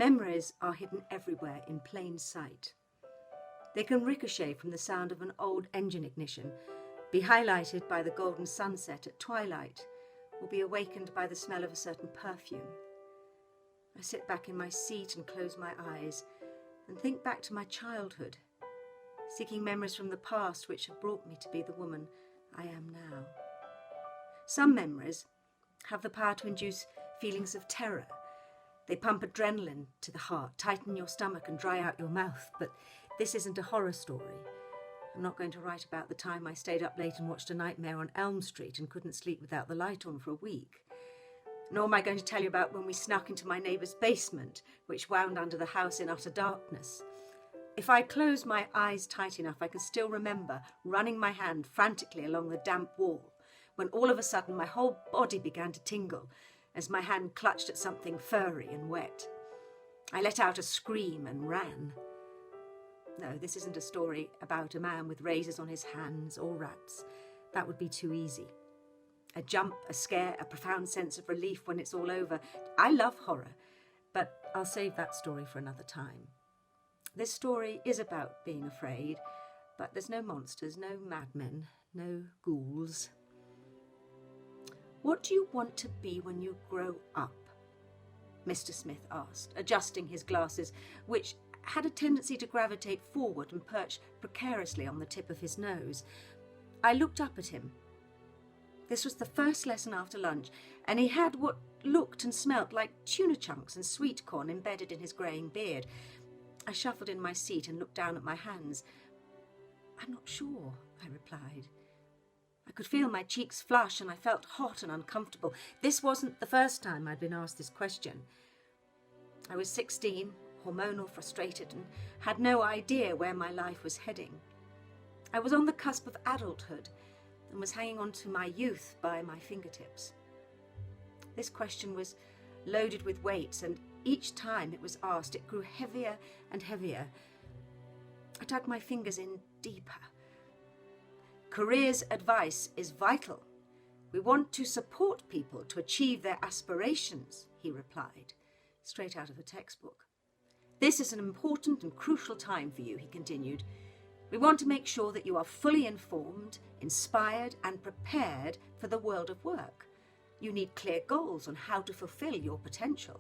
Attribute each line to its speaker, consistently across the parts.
Speaker 1: Memories are hidden everywhere in plain sight. They can ricochet from the sound of an old engine ignition, be highlighted by the golden sunset at twilight, or be awakened by the smell of a certain perfume. I sit back in my seat and close my eyes and think back to my childhood, seeking memories from the past which have brought me to be the woman I am now. Some memories have the power to induce feelings of terror. They pump adrenaline to the heart, tighten your stomach and dry out your mouth, but this isn't a horror story. I'm not going to write about the time I stayed up late and watched A Nightmare on Elm Street and couldn't sleep without the light on for a week. Nor am I going to tell you about when we snuck into my neighbour's basement, which wound under the house in utter darkness. If I close my eyes tight enough, I can still remember running my hand frantically along the damp wall, when all of a sudden my whole body began to tingle as my hand clutched at something furry and wet. I let out a scream and ran. No, this isn't a story about a man with razors on his hands or rats. That would be too easy. A jump, a scare, a profound sense of relief when it's all over. I love horror, but I'll save that story for another time. This story is about being afraid, but there's no monsters, no madmen, no ghouls. What do you want to be when you grow up? Mr. Smith asked, adjusting his glasses, which had a tendency to gravitate forward and perch precariously on the tip of his nose. I looked up at him. This was the first lesson after lunch, and he had what looked and smelt like tuna chunks and sweet corn embedded in his greying beard. I shuffled in my seat and looked down at my hands. I'm not sure, I replied. I could feel my cheeks flush and I felt hot and uncomfortable. This wasn't the first time I'd been asked this question. I was 16, hormonal, frustrated, and had no idea where my life was heading. I was on the cusp of adulthood and was hanging on to my youth by my fingertips. This question was loaded with weights, and each time it was asked, it grew heavier and heavier. I dug my fingers in deeper. Careers advice is vital. We want to support people to achieve their aspirations, he replied, straight out of a textbook. This is an important and crucial time for you, he continued. We want to make sure that you are fully informed, inspired, and prepared for the world of work. You need clear goals on how to fulfill your potential.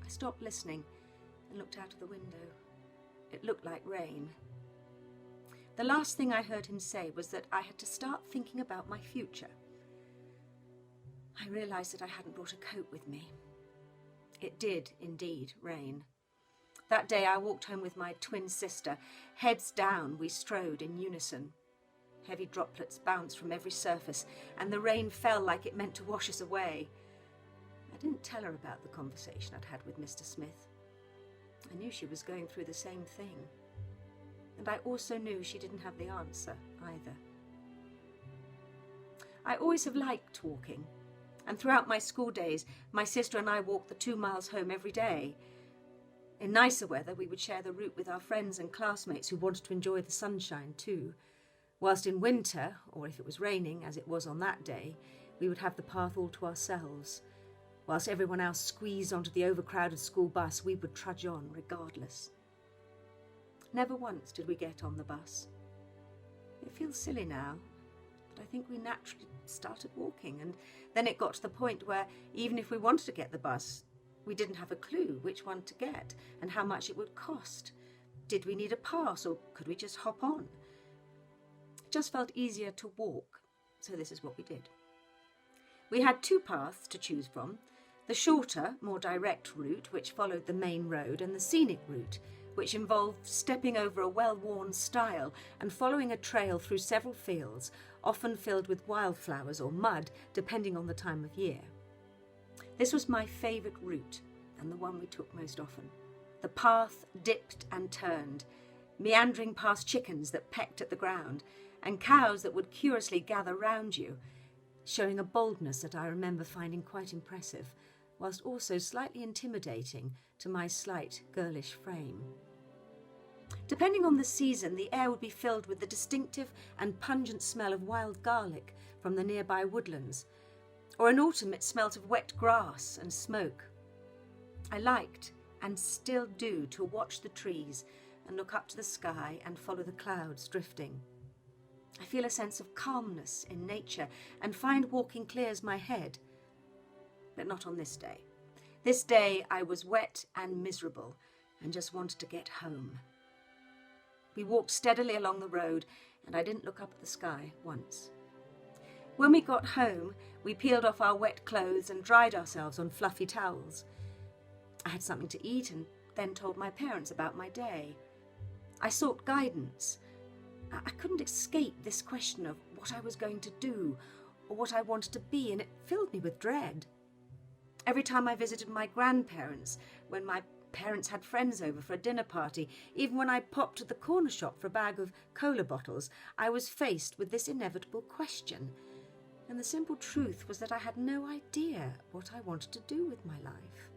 Speaker 1: I stopped listening and looked out of the window. It looked like rain. The last thing I heard him say was that I had to start thinking about my future. I realised that I hadn't brought a coat with me. It did indeed rain. That day I walked home with my twin sister. Heads down, we strode in unison. Heavy droplets bounced from every surface, and the rain fell like it meant to wash us away. I didn't tell her about the conversation I'd had with Mr. Smith. I knew she was going through the same thing. And I also knew she didn't have the answer either. I always have liked walking, and throughout my school days, my sister and I walked the 2 miles home every day. In nicer weather, we would share the route with our friends and classmates who wanted to enjoy the sunshine too. Whilst in winter, or if it was raining, as it was on that day, we would have the path all to ourselves. Whilst everyone else squeezed onto the overcrowded school bus, we would trudge on regardless. Never once did we get on the bus. It feels silly now, but I think we naturally started walking, and then it got to the point where even if we wanted to get the bus, we didn't have a clue which one to get and how much it would cost. Did we need a pass, or could we just hop on? It just felt easier to walk, so this is what we did. We had 2 paths to choose from: the shorter, more direct route, which followed the main road, and the scenic route, which involved stepping over a well-worn stile and following a trail through several fields, often filled with wildflowers or mud, depending on the time of year. This was my favourite route, and the one we took most often. The path dipped and turned, meandering past chickens that pecked at the ground, and cows that would curiously gather round you, showing a boldness that I remember finding quite impressive, whilst also slightly intimidating to my slight girlish frame. Depending on the season, the air would be filled with the distinctive and pungent smell of wild garlic from the nearby woodlands, or in autumn it smelt of wet grass and smoke. I liked, and still do, to watch the trees and look up to the sky and follow the clouds drifting. I feel a sense of calmness in nature and find walking clears my head. But not on this day. This day I was wet and miserable and just wanted to get home. We walked steadily along the road and I didn't look up at the sky once. When we got home, we peeled off our wet clothes and dried ourselves on fluffy towels. I had something to eat and then told my parents about my day. I sought guidance. I couldn't escape this question of what I was going to do or what I wanted to be, and it filled me with dread. Every time I visited my grandparents, when my parents had friends over for a dinner party, even when I popped to the corner shop for a bag of cola bottles, I was faced with this inevitable question. And the simple truth was that I had no idea what I wanted to do with my life.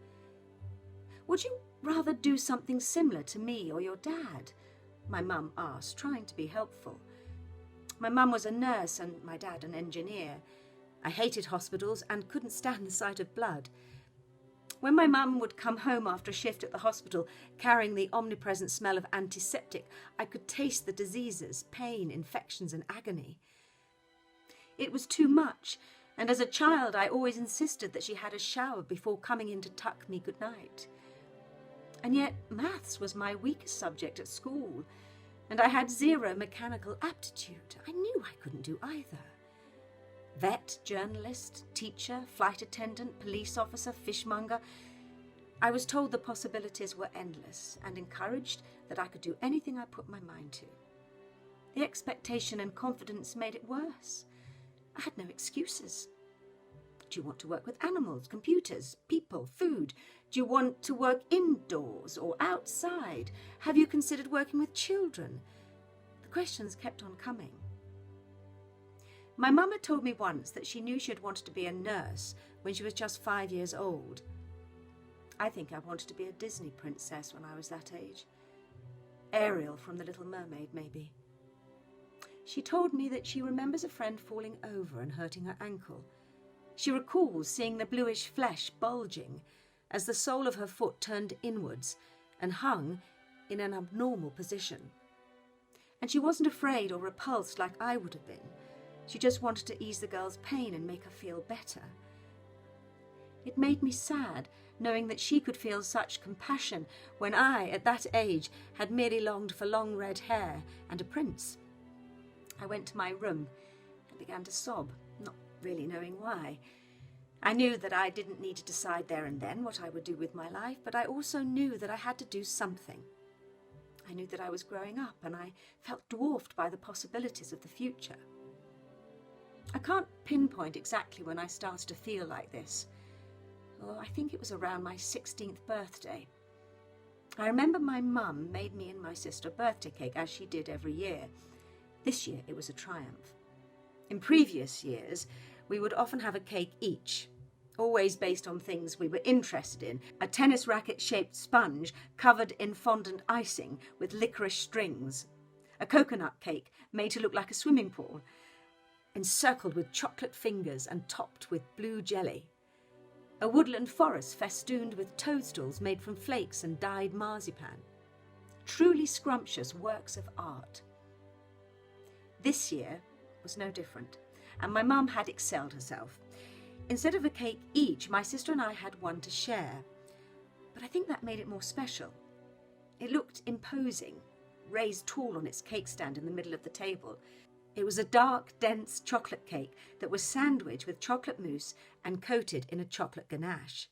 Speaker 1: Would you rather do something similar to me or your dad? My mum asked, trying to be helpful. My mum was a nurse and my dad an engineer. I hated hospitals and couldn't stand the sight of blood. When my mum would come home after a shift at the hospital carrying the omnipresent smell of antiseptic, I could taste the diseases, pain, infections and agony. It was too much, and as a child I always insisted that she had a shower before coming in to tuck me goodnight. And yet maths was my weakest subject at school, and I had zero mechanical aptitude. I knew I couldn't do either. Vet, journalist, teacher, flight attendant, police officer, fishmonger. I was told the possibilities were endless and encouraged that I could do anything I put my mind to. The expectation and confidence made it worse. I had no excuses. Do you want to work with animals, computers, people, food? Do you want to work indoors or outside? Have you considered working with children? The questions kept on coming. My mum had told me once that she knew she had wanted to be a nurse when she was just 5 years old. I think I wanted to be a Disney princess when I was that age. Ariel from The Little Mermaid, maybe. She told me that she remembers a friend falling over and hurting her ankle. She recalls seeing the bluish flesh bulging as the sole of her foot turned inwards and hung in an abnormal position. And she wasn't afraid or repulsed like I would have been. She just wanted to ease the girl's pain and make her feel better. It made me sad, knowing that she could feel such compassion when I, at that age, had merely longed for long red hair and a prince. I went to my room and began to sob, not really knowing why. I knew that I didn't need to decide there and then what I would do with my life, but I also knew that I had to do something. I knew that I was growing up and I felt dwarfed by the possibilities of the future. I can't pinpoint exactly when I started to feel like this. Well, I think it was around my 16th birthday. I remember my mum made me and my sister a birthday cake, as she did every year. This year it was a triumph. In previous years, we would often have a cake each, always based on things we were interested in. A tennis racket-shaped sponge covered in fondant icing with licorice strings. A coconut cake made to look like a swimming pool, encircled with chocolate fingers and topped with blue jelly. A woodland forest festooned with toadstools made from flakes and dyed marzipan. Truly scrumptious works of art. This year was no different, and my mum had excelled herself. Instead of a cake each, my sister and I had one to share, but I think that made it more special. It looked imposing, raised tall on its cake stand in the middle of the table. It was a dark, dense chocolate cake that was sandwiched with chocolate mousse and coated in a chocolate ganache.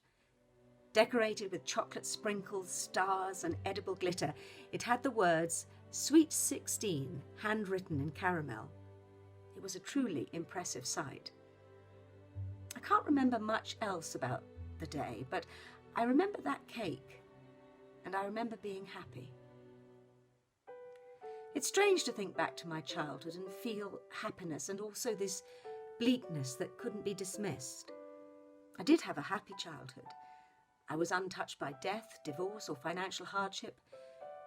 Speaker 1: Decorated with chocolate sprinkles, stars, and edible glitter, it had the words, "Sweet 16, handwritten in caramel. It was a truly impressive sight. I can't remember much else about the day, but I remember that cake, and I remember being happy. It's strange to think back to my childhood and feel happiness and also this bleakness that couldn't be dismissed. I did have a happy childhood. I was untouched by death, divorce, or financial hardship.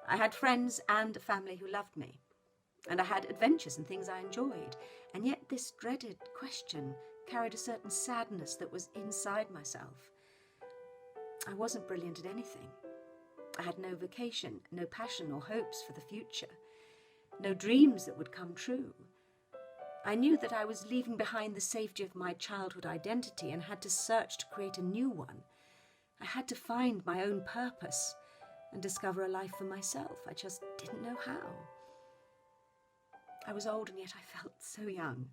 Speaker 1: I had friends and a family who loved me, and I had adventures and things I enjoyed, and yet this dreaded question carried a certain sadness that was inside myself. I wasn't brilliant at anything. I had no vocation, no passion or hopes for the future, no dreams that would come true. I knew that I was leaving behind the safety of my childhood identity and had to search to create a new one. I had to find my own purpose and discover a life for myself. I just didn't know how. I was old and yet I felt so young.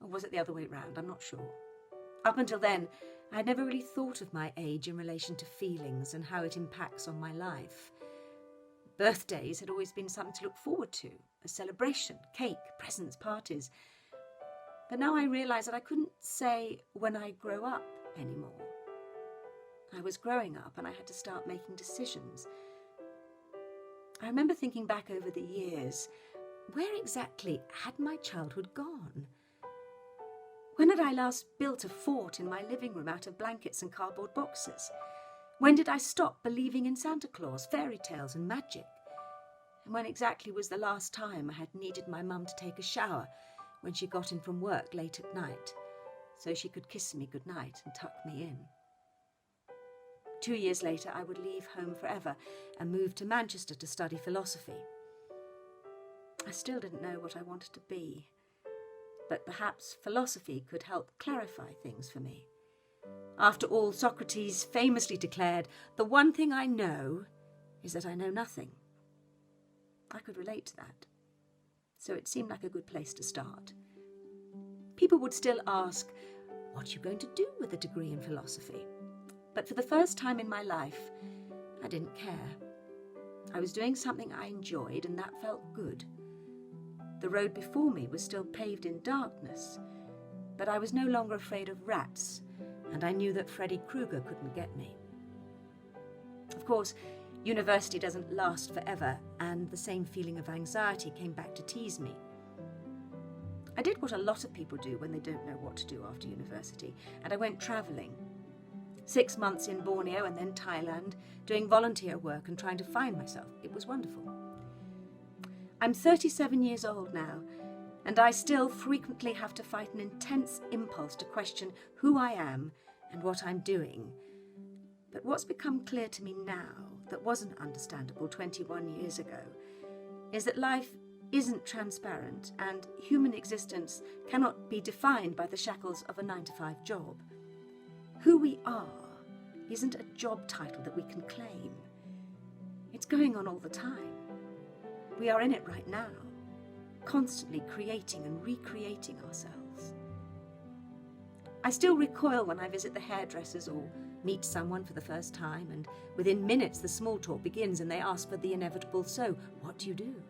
Speaker 1: Or was it the other way round? I'm not sure. Up until then, I had never really thought of my age in relation to feelings and how it impacts on my life. Birthdays had always been something to look forward to, a celebration, cake, presents, parties. But now I realised that I couldn't say when I grow up anymore. I was growing up and I had to start making decisions. I remember thinking back over the years, where exactly had my childhood gone? When had I last built a fort in my living room out of blankets and cardboard boxes? When did I stop believing in Santa Claus, fairy tales and magic? And when exactly was the last time I had needed my mum to take a shower when she got in from work late at night, so she could kiss me goodnight and tuck me in? 2 years later, I would leave home forever and move to Manchester to study philosophy. I still didn't know what I wanted to be, but perhaps philosophy could help clarify things for me. After all, Socrates famously declared, "The one thing I know is that I know nothing." I could relate to that, so it seemed like a good place to start. People would still ask, "What are you going to do with a degree in philosophy?" But for the first time in my life, I didn't care. I was doing something I enjoyed, and that felt good. The road before me was still paved in darkness, but I was no longer afraid of rats, and I knew that Freddy Krueger couldn't get me. Of course, university doesn't last forever, and the same feeling of anxiety came back to tease me. I did what a lot of people do when they don't know what to do after university, and I went travelling. 6 months in Borneo and then Thailand, doing volunteer work and trying to find myself. It was wonderful. I'm 37 years old now, and I still frequently have to fight an intense impulse to question who I am and what I'm doing. But what's become clear to me now that wasn't understandable 21 years ago is that life isn't transparent and human existence cannot be defined by the shackles of a 9-to-5 job. Who we are isn't a job title that we can claim. It's going on all the time. We are in it right now, constantly creating and recreating ourselves. I still recoil when I visit the hairdressers or meet someone for the first time, and within minutes the small talk begins and they ask for the inevitable, "So, what do you do?"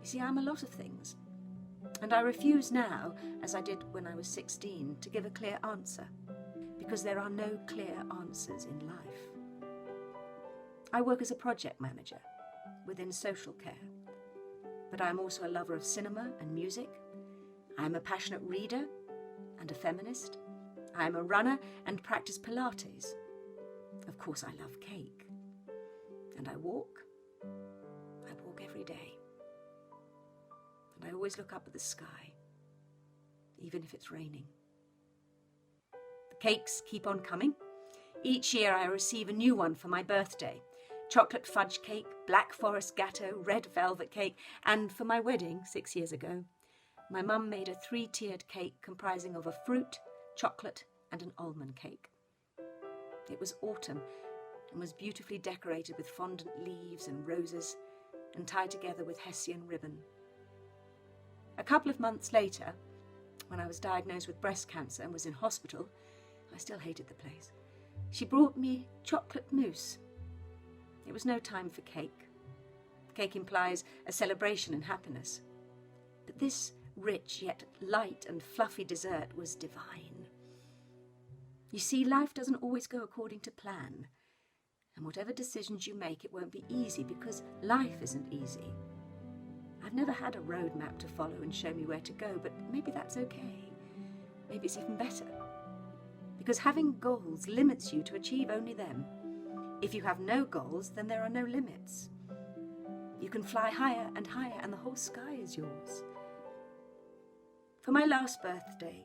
Speaker 1: You see, I'm a lot of things, and I refuse now, as I did when I was 16, to give a clear answer, because there are no clear answers in life. I work as a project manager within social care, but I am also a lover of cinema and music. I am a passionate reader and a feminist. I am a runner and practice Pilates. Of course, I love cake. And I walk. I walk every day. And I always look up at the sky, even if it's raining. The cakes keep on coming. Each year I receive a new one for my birthday. Chocolate fudge cake, black forest gateau, red velvet cake, and for my wedding 6 years ago, my mum made a 3-tiered cake comprising of a fruit, chocolate, and an almond cake. It was autumn and was beautifully decorated with fondant leaves and roses and tied together with Hessian ribbon. A couple of months later, when I was diagnosed with breast cancer and was in hospital, I still hated the place, she brought me chocolate mousse. It was no time for cake. Cake implies a celebration and happiness. But this rich yet light and fluffy dessert was divine. You see, life doesn't always go according to plan. And whatever decisions you make, it won't be easy because life isn't easy. I've never had a roadmap to follow and show me where to go, but maybe that's okay. Maybe it's even better. Because having goals limits you to achieve only them. If you have no goals, then there are no limits. You can fly higher and higher and the whole sky is yours. For my last birthday,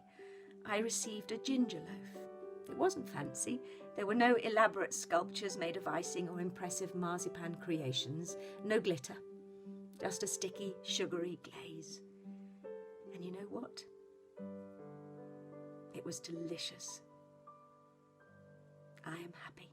Speaker 1: I received a ginger loaf. It wasn't fancy. There were no elaborate sculptures made of icing or impressive marzipan creations, no glitter, just a sticky, sugary glaze. And you know what? It was delicious. I am happy.